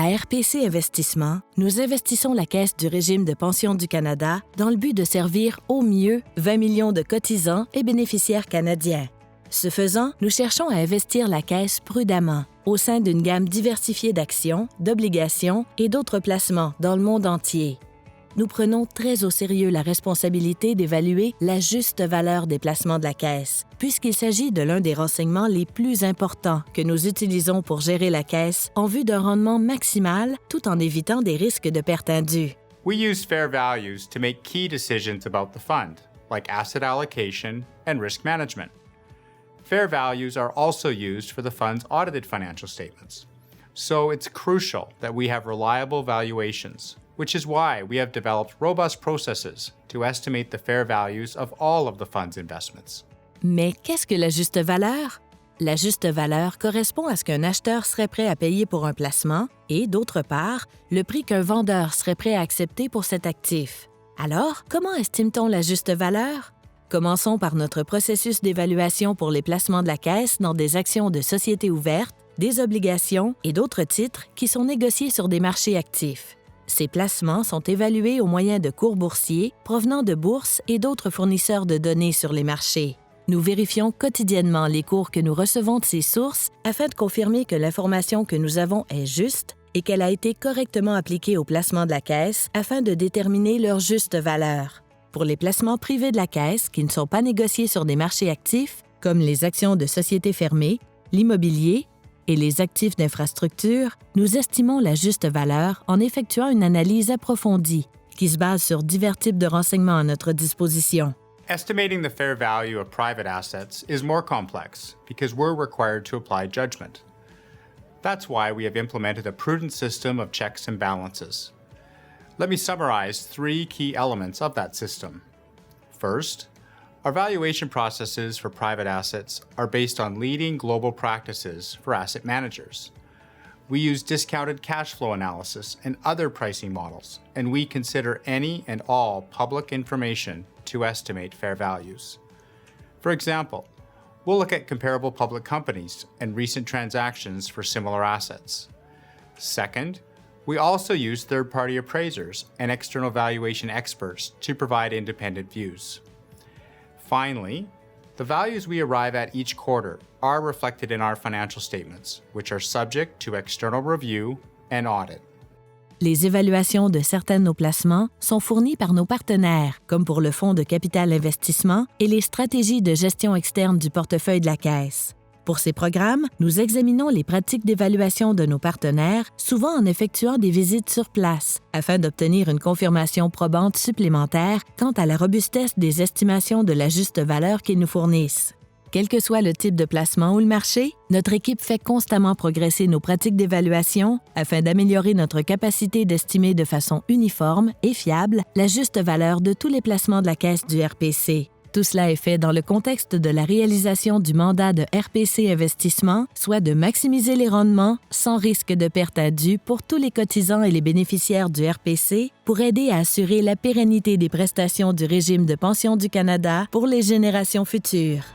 À RPC Investissement, nous investissons la Caisse du régime de pension du Canada dans le but de servir au mieux 20 millions de cotisants et bénéficiaires canadiens. Ce faisant, nous cherchons à investir la Caisse prudemment au sein d'une gamme diversifiée d'actions, d'obligations et d'autres placements dans le monde entier. Nous prenons très au sérieux la responsabilité d'évaluer la juste valeur des placements de la Caisse, puisqu'il s'agit de l'un des renseignements les plus importants que nous utilisons pour gérer la Caisse en vue d'un rendement maximal tout en évitant des risques de perte indue. We use fair values to make key decisions about the fund, like asset allocation and risk management. Fair values are also used for the fund's audited financial statements. So it's crucial that we have reliable valuations, which is why we have developed robust processes to estimate the fair values of all of the fund's investments. Mais qu'est-ce que la juste valeur? La juste valeur correspond à ce qu'un acheteur serait prêt à payer pour un placement et, d'autre part, le prix qu'un vendeur serait prêt à accepter pour cet actif. Alors, comment estime-t-on la juste valeur? Commençons par notre processus d'évaluation pour les placements de la Caisse dans des actions de sociétés ouvertes, des obligations et d'autres titres qui sont négociés sur des marchés actifs. Ces placements sont évalués au moyen de cours boursiers provenant de bourses et d'autres fournisseurs de données sur les marchés. Nous vérifions quotidiennement les cours que nous recevons de ces sources afin de confirmer que l'information que nous avons est juste et qu'elle a été correctement appliquée aux placements de la Caisse afin de déterminer leur juste valeur. Pour les placements privés de la Caisse qui ne sont pas négociés sur des marchés actifs, comme les actions de sociétés fermées, l'immobilier et les actifs d'infrastructure, nous estimons la juste valeur en effectuant une analyse approfondie qui se base sur divers types de renseignements à notre disposition. Estimating the fair value of private assets is more complex because we're required to apply judgment. That's why we have implemented a prudent system of checks and balances. Let me summarize 3 key elements of that system. First, our valuation processes for private assets are based on leading global practices for asset managers. We use discounted cash flow analysis and other pricing models, and we consider any and all public information to estimate fair values. For example, we'll look at comparable public companies and recent transactions for similar assets. Second, we also use third-party appraisers and external valuation experts to provide independent views. Finally, the values we arrive at each quarter are reflected in our financial statements, which are subject to external review and audit. Les évaluations de certains de nos placements sont fournies par nos partenaires, comme pour le Fonds de capital investissement et les stratégies de gestion externe du portefeuille de la Caisse. Pour ces programmes, nous examinons les pratiques d'évaluation de nos partenaires, souvent en effectuant des visites sur place, afin d'obtenir une confirmation probante supplémentaire quant à la robustesse des estimations de la juste valeur qu'ils nous fournissent. Quel que soit le type de placement ou le marché, notre équipe fait constamment progresser nos pratiques d'évaluation afin d'améliorer notre capacité d'estimer de façon uniforme et fiable la juste valeur de tous les placements de la Caisse du RPC. Tout cela est fait dans le contexte de la réalisation du mandat de RPC Investissement, soit de maximiser les rendements sans risque de perte indue pour tous les cotisants et les bénéficiaires du RPC pour aider à assurer la pérennité des prestations du régime de pension du Canada pour les générations futures.